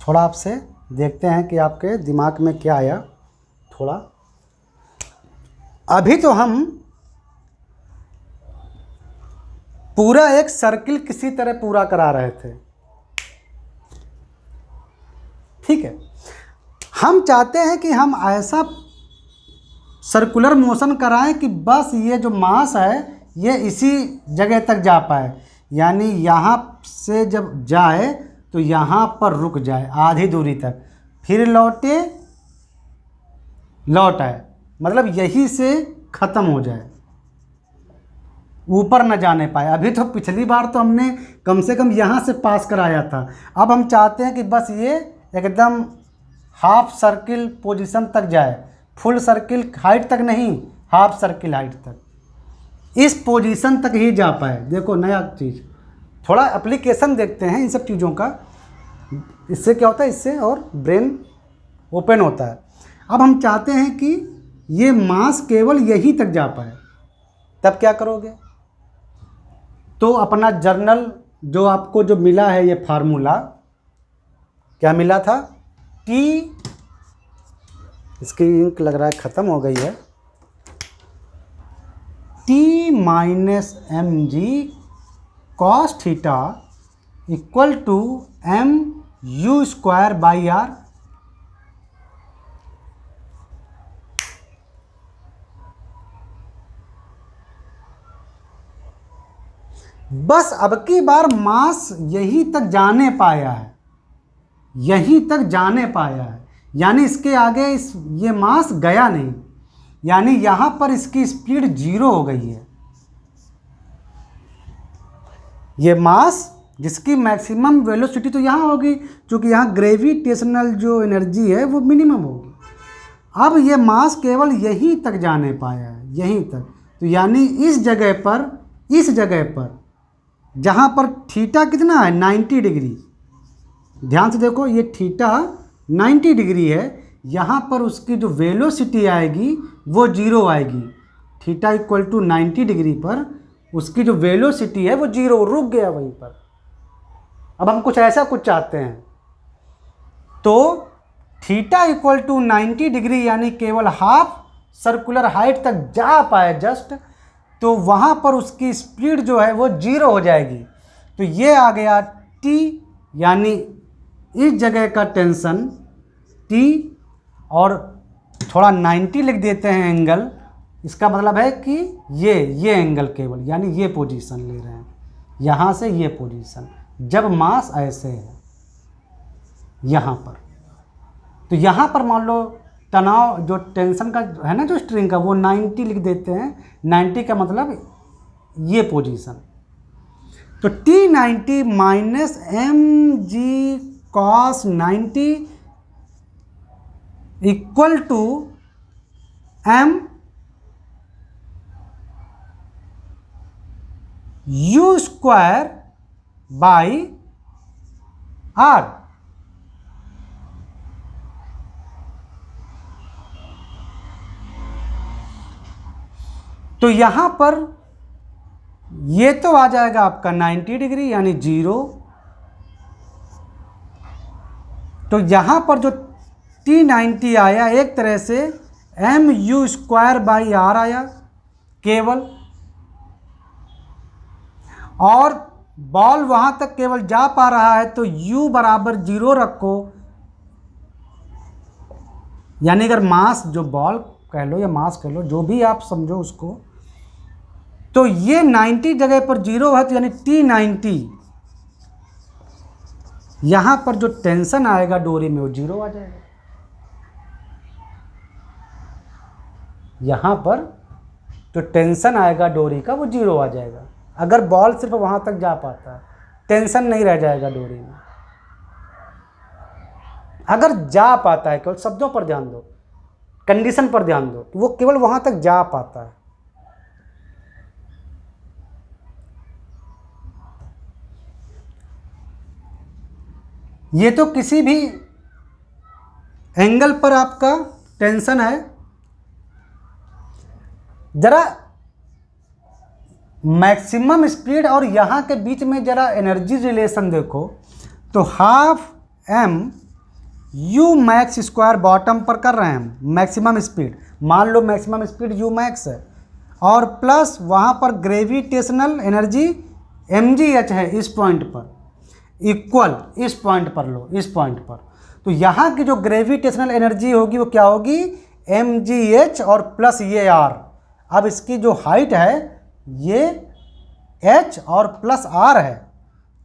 थोड़ा आपसे देखते हैं कि आपके दिमाग में क्या आया। थोड़ा अभी तो हम पूरा एक सर्किल किसी तरह पूरा करा रहे थे, ठीक है। हम चाहते हैं कि हम ऐसा सर्कुलर मोशन कराएं कि बस ये जो मास है ये इसी जगह तक जा पाए, यानी यहाँ से जब जाए तो यहाँ पर रुक जाए आधी दूरी तक, फिर लौट आए, मतलब यहीं से ख़त्म हो जाए, ऊपर न जाने पाए। अभी तो पिछली बार तो हमने कम से कम यहाँ से पास कराया था, अब हम चाहते हैं कि बस ये एकदम हाफ सर्किल पोजीशन तक जाए, फुल सर्किल हाइट तक नहीं, हाफ सर्किल हाइट तक, इस पोजीशन तक ही जा पाए। देखो नया चीज़, थोड़ा एप्लीकेशन देखते हैं इन सब चीज़ों का, इससे क्या होता है, इससे और ब्रेन ओपन होता है। अब हम चाहते हैं कि ये मास केवल यहीं तक जा पाए, तब क्या करोगे, तो अपना जर्नल जो आपको जो मिला है ये फार्मूला, क्या मिला था, टी, इसकी इंक लग रहा है ख़त्म हो गई है, T minus mg cos theta equal to mu square by r। बस अब की बार मास यहीं तक जाने पाया है, यहीं तक जाने पाया है, यानी इसके आगे ये मास गया नहीं, यानी यहाँ पर इसकी स्पीड 0 हो गई है। ये मास जिसकी मैक्सिमम वेलोसिटी तो यहाँ होगी, क्योंकि यहाँ ग्रेविटेशनल जो एनर्जी है वो मिनिमम होगी। अब ये मास केवल यहीं तक जाने पाया है, यहीं तक, तो यानी इस जगह पर जहाँ पर थीटा कितना है 90 डिग्री, ध्यान से देखो ये थीटा 90 डिग्री है, यहाँ पर उसकी जो वेलोसिटी आएगी वो 0 आएगी। थीटा इक्वल टू 90 डिग्री पर उसकी जो वेलोसिटी है वो 0, रुक गया वहीं पर। अब हम कुछ ऐसा कुछ चाहते हैं, तो थीटा इक्वल टू 90 डिग्री यानी केवल हाफ सर्कुलर हाइट तक जा पाए जस्ट, तो वहाँ पर उसकी स्पीड जो है वो 0 हो जाएगी। तो ये आ गया T, यानी इस जगह का टेंशन T, और थोड़ा 90 लिख देते हैं एंगल। इसका मतलब है कि ये एंगल केवल, यानी ये पोजीशन ले रहे हैं, यहाँ से ये पोजीशन, जब मास ऐसे है यहाँ पर। तो यहाँ पर मान लो तनाव जो टेंशन का है ना, जो स्ट्रिंग का, वो 90 लिख देते हैं। 90 का मतलब ये पोजीशन। तो T90 minus mg cos 90 equal to m u square by r। तो यहाँ पर ये तो आ जाएगा आपका 90 डिग्री यानी 0। तो यहाँ पर जो T90 आया एक तरह से mu स्क्वायर बाई r आया केवल, और बॉल वहाँ तक केवल जा पा रहा है, तो u बराबर 0 रखो। यानी अगर मास, जो बॉल कह लो या मास कह लो, जो भी आप समझो उसको, तो ये 90 जगह पर 0 है, तो यानी T90 यहाँ पर जो टेंशन आएगा डोरी में वो 0 आ जाएगा। यहाँ पर जो टेंशन आएगा डोरी का वो 0 आ जाएगा। अगर बॉल सिर्फ वहाँ तक जा पाता है, टेंशन नहीं रह जाएगा डोरी में। अगर जा पाता है, केवल शब्दों पर ध्यान दो, कंडीशन पर ध्यान दो, तो वो केवल वहाँ तक जा पाता है। ये तो किसी भी एंगल पर आपका टेंशन है। जरा मैक्सिमम स्पीड और यहाँ के बीच में जरा एनर्जी रिलेशन देखो, तो half m u max square bottom पर कर रहे हैं हम, मैक्सिमम स्पीड, मान लो मैक्सिमम स्पीड u मैक्स है, और प्लस वहाँ पर ग्रेविटेशनल एनर्जी mgh है इस पॉइंट पर, इक्वल इस पॉइंट पर लो, इस पॉइंट पर। तो यहाँ की जो ग्रेविटेशनल एनर्जी होगी वो क्या होगी, mgh और प्लस ये r। अब इसकी जो हाइट है ये h और प्लस r है,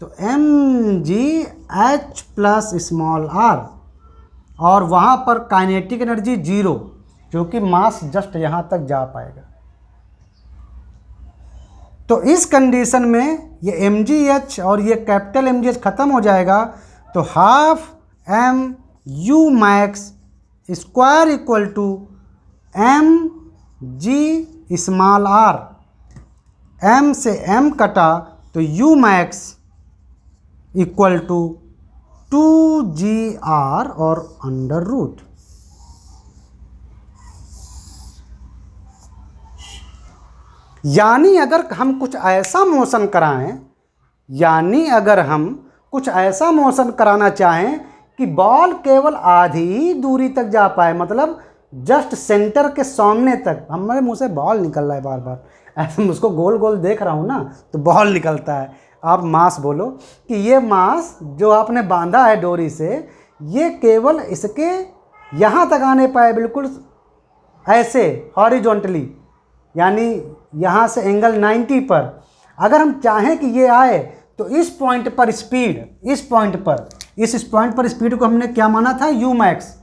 तो mgh प्लस स्मॉल r, और वहाँ पर काइनेटिक एनर्जी 0, क्योंकि मास जस्ट यहाँ तक जा पाएगा। तो इस कंडीशन में ये mgh और ये कैपिटल mgh ख़त्म हो जाएगा, तो half m u max square equal to mg small r। m से m कटा तो u max equal to 2gr और अंडर रूट। यानी अगर हम कुछ ऐसा मोशन कराएं, यानी अगर हम कुछ ऐसा मोशन कराना चाहें कि बॉल केवल आधी ही दूरी तक जा पाए, मतलब जस्ट सेंटर के सामने तक। हमारे मुंह से बॉल निकल रहा है बार बार, ऐसे मैं उसको गोल गोल देख रहा हूँ ना, तो बॉल निकलता है। आप मास बोलो कि ये मास जो आपने बांधा है डोरी से, ये केवल इसके यहाँ तक आने पाए, बिल्कुल ऐसे हॉरिजॉन्टली, यानी यहाँ से एंगल 90 पर। अगर हम चाहें कि ये आए, तो इस पॉइंट पर स्पीड, इस पॉइंट पर स्पीड को हमने क्या माना था, u मैक्स।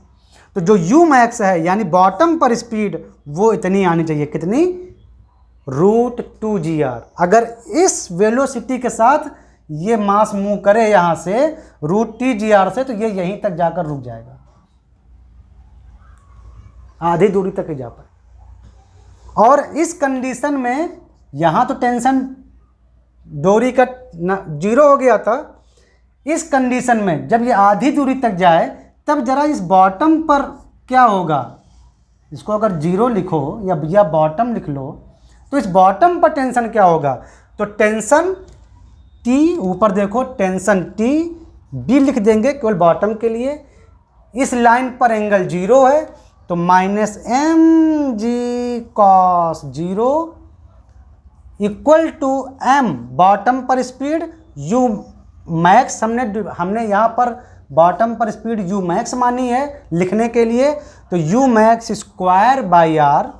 तो जो u मैक्स है यानी बॉटम पर स्पीड, वो इतनी आनी चाहिए, कितनी, √2gr। अगर इस वेलोसिटी के साथ ये मास मूव करे यहाँ से √2gr से, तो ये यहीं तक जाकर रुक जाएगा, आधी दूरी तक ही जा पाए। और इस कंडीशन में यहाँ तो टेंशन डोरी का जीरो हो गया था। इस कंडीशन में जब ये आधी दूरी तक जाए तब जरा इस बॉटम पर क्या होगा, इसको अगर जीरो लिखो या बॉटम लिख लो तो इस बॉटम पर टेंशन क्या होगा, तो टेंशन टी, ऊपर देखो टेंशन टी बी लिख देंगे केवल बॉटम के लिए। इस लाइन पर एंगल जीरो है तो minus M G cos zero equal to M bottom पर स्पीड यू मैक्स, हमने यहाँ पर बॉटम पर स्पीड यू मैक्स मानी है लिखने के लिए, तो U max square by R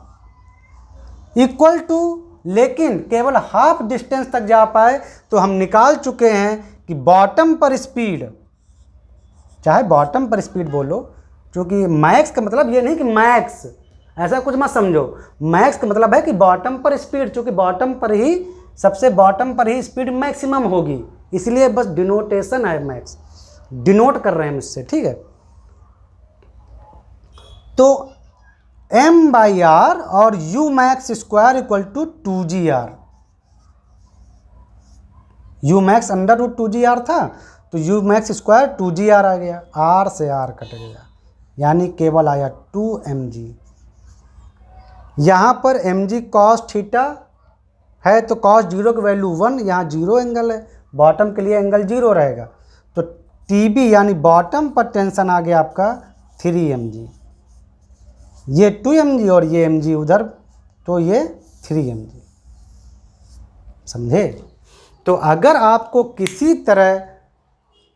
equal to, लेकिन केवल हाफ डिस्टेंस तक जा पाए तो हम निकाल चुके हैं कि बॉटम पर स्पीड, चाहे बॉटम पर स्पीड बोलो, क्योंकि मैक्स का मतलब ये नहीं कि मैक्स, ऐसा कुछ मत समझो। मैक्स का मतलब है कि बॉटम पर स्पीड, क्योंकि बॉटम पर ही, सबसे बॉटम पर ही स्पीड मैक्सिमम होगी, इसलिए बस डिनोटेशन है, मैक्स डिनोट कर रहे हैं इससे, ठीक है। तो m बाई आर और u max square equal to 2gr, u max under root 2gr था तो u मैक्स स्क्वायर 2gr आ गया, r से r कट गया, यानी केवल आया 2mg। यहाँ पर mg cos थीटा है तो cos जीरो की वैल्यू 1, यहाँ जीरो एंगल है, बॉटम के लिए एंगल जीरो रहेगा, तो tb यानी बॉटम पर टेंशन आ गया आपका 3mg, ये 2mg और ये mg उधर, तो ये 3mg, समझे। तो अगर आपको किसी तरह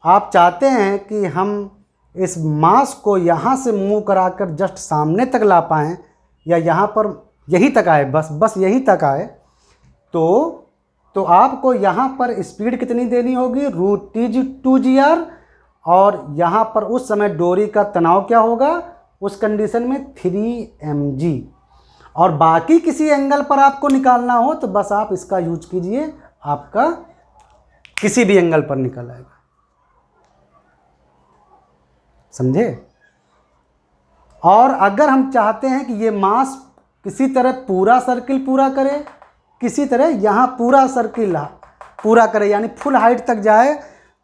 आप चाहते हैं कि हम इस मास को यहाँ से मूव कराकर जस्ट सामने तक ला पाएँ, या यहाँ पर यहीं तक आए, बस यहीं तक आए, तो आपको यहाँ पर स्पीड कितनी देनी होगी, रूट टी2gr, और यहाँ पर उस समय डोरी का तनाव क्या होगा, उस कंडीशन में 3mg, और बाकी किसी एंगल पर आपको निकालना हो तो बस आप इसका यूज कीजिए, आपका किसी भी एंगल पर निकल आएगा, समझे। और अगर हम चाहते हैं कि ये मास किसी तरह पूरा सर्किल पूरा करे, किसी तरह यहाँ पूरा सर्किल पूरा करे, यानी फुल हाइट तक जाए,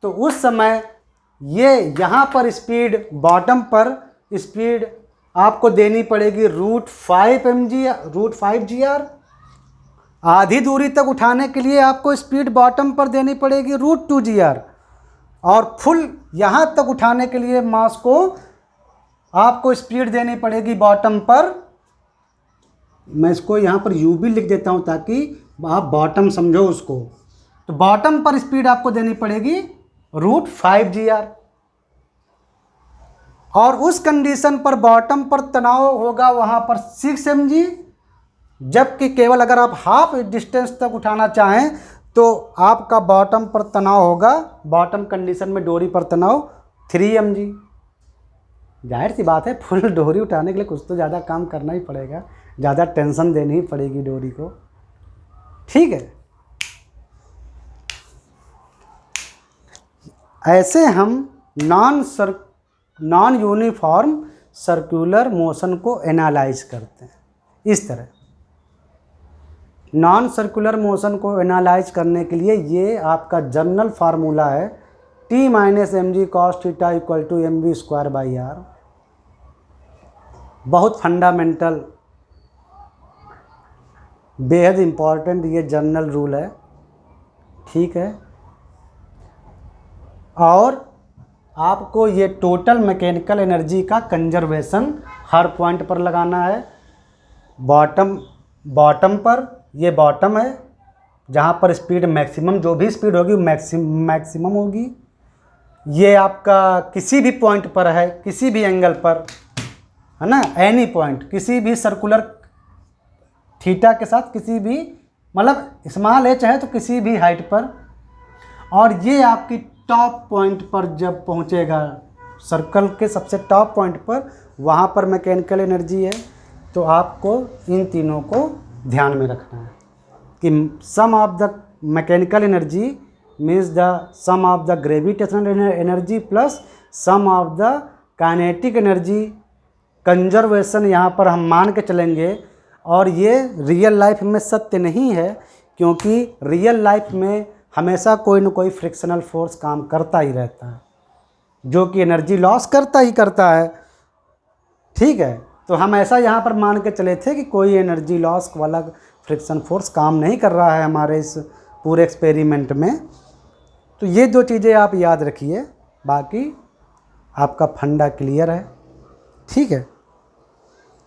तो उस समय ये यहाँ पर स्पीड, बॉटम पर स्पीड आपको देनी पड़ेगी रूट 5gr, आधी दूरी तक उठाने के लिए आपको स्पीड बॉटम पर देनी पड़ेगी रूट 2gr, और फुल यहाँ तक उठाने के लिए मास को आपको स्पीड देनी पड़ेगी बॉटम पर, मैं इसको यहाँ पर u भी लिख देता हूँ ताकि आप बॉटम समझो उसको, तो बॉटम पर स्पीड आपको देनी पड़ेगी रूट 5gr, और उस कंडीशन पर बॉटम पर तनाव होगा वहाँ पर 6mg, जबकि केवल अगर आप हाफ डिस्टेंस तक उठाना चाहें तो आपका बॉटम पर तनाव होगा, बॉटम कंडीशन में डोरी पर तनाव 3mg। जाहिर सी बात है, फुल डोरी उठाने के लिए कुछ तो ज़्यादा काम करना ही पड़ेगा, ज़्यादा टेंशन देनी ही पड़ेगी डोरी को, ठीक है। ऐसे हम नॉन यूनिफॉर्म सर्कुलर मोशन को एनालाइज करते हैं। इस तरह नॉन सर्कुलर मोशन को एनालाइज करने के लिए ये आपका जनरल फार्मूला है, t minus M G cos theta equal to M V square by R. बहुत फंडामेंटल, बेहद इम्पॉर्टेंट ये जनरल रूल है, ठीक है। और आपको ये टोटल मैकेनिकल एनर्जी का कंजर्वेशन हर पॉइंट पर लगाना है। बॉटम पर, ये बॉटम है जहाँ पर स्पीड मैक्सिमम, जो भी स्पीड होगी मैक्सिमम होगी। ये आपका किसी भी पॉइंट पर है, किसी भी एंगल पर, है ना, एनी पॉइंट, किसी भी सर्कुलर थीटा के साथ, किसी भी, मतलब स्मॉल एच है तो किसी भी हाइट पर। और ये आपकी टॉप पॉइंट पर जब पहुंचेगा, सर्कल के सबसे टॉप पॉइंट पर, वहाँ पर मैकेनिकल एनर्जी है। तो आपको इन तीनों को ध्यान में रखना है कि sum of the mechanical energy means the sum of the gravitational energy plus sum of the kinetic energy. Conservation यहाँ पर हम मान के चलेंगे, और ये रियल लाइफ में सत्य नहीं है, क्योंकि रियल लाइफ में हमेशा कोई न कोई फ्रिक्शनल फोर्स काम करता ही रहता है, जो कि एनर्जी लॉस करता ही करता है। ठीक है, तो हम ऐसा यहाँ पर मान के चले थे कि कोई एनर्जी लॉस वाला फ्रिक्शन फोर्स काम नहीं कर रहा है हमारे इस पूरे एक्सपेरिमेंट में। तो ये दो चीज़ें आप याद रखिए, बाकी आपका फंडा क्लियर है। ठीक है,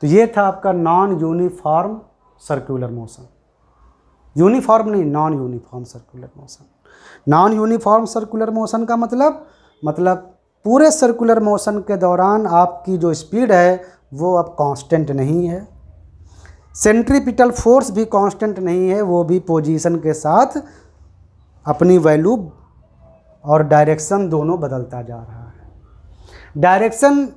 तो ये था आपका non uniform circular motion. Uniform नहीं, non uniform circular motion. Non uniform circular motion का मतलब पूरे सर्कुलर मोशन के दौरान आपकी जो स्पीड है वो अब कांस्टेंट नहीं है। सेंट्रीपिटल फोर्स भी कांस्टेंट नहीं है, वो भी पोजीशन के साथ अपनी वैल्यू और डायरेक्शन दोनों बदलता जा रहा है। डायरेक्शन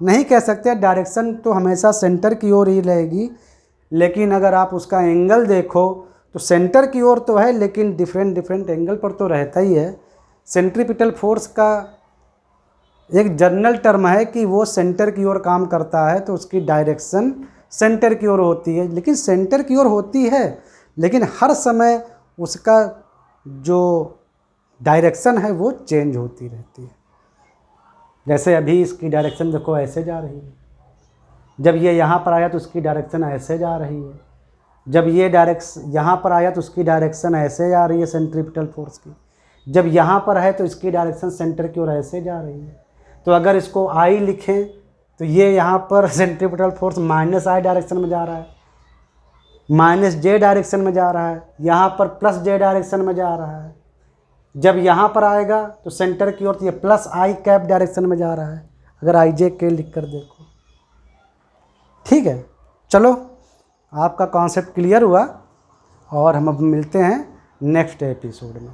नहीं कह सकते, डायरेक्शन तो हमेशा सेंटर की ओर ही रहेगी, लेकिन अगर आप उसका एंगल देखो तो सेंटर की ओर तो है, लेकिन डिफरेंट एंगल पर तो रहता ही है। सेंट्रीपिटल फोर्स का एक जनरल टर्म है कि वो सेंटर की ओर काम करता है, तो उसकी डायरेक्शन सेंटर की ओर होती है। लेकिन सेंटर की ओर होती है, लेकिन हर समय उसका जो डायरेक्शन है वो चेंज होती रहती है। जैसे अभी इसकी डायरेक्शन देखो ऐसे जा रही है, जब ये यहाँ पर आया तो उसकी डायरेक्शन ऐसे जा रही है, जब ये यहाँ पर आया तो उसकी डायरेक्शन ऐसे जा रही है सेंट्रीपिटल फोर्स की, जब यहाँ पर है तो इसकी डायरेक्शन सेंटर की ओर ऐसे जा रही है। तो अगर इसको आई लिखें तो ये यहाँ पर सेंट्रीपिटल फोर्स -I डायरेक्शन में जा रहा है, -J डायरेक्शन में जा रहा है, यहाँ पर +J डायरेक्शन में जा रहा है। जब यहाँ पर आएगा तो सेंटर की ओर तो ये +I डायरेक्शन में जा रहा है, अगर IJ लिख कर देखो। ठीक है, चलो आपका कॉन्सेप्ट क्लियर हुआ और हम अब मिलते हैं नेक्स्ट एपिसोड में।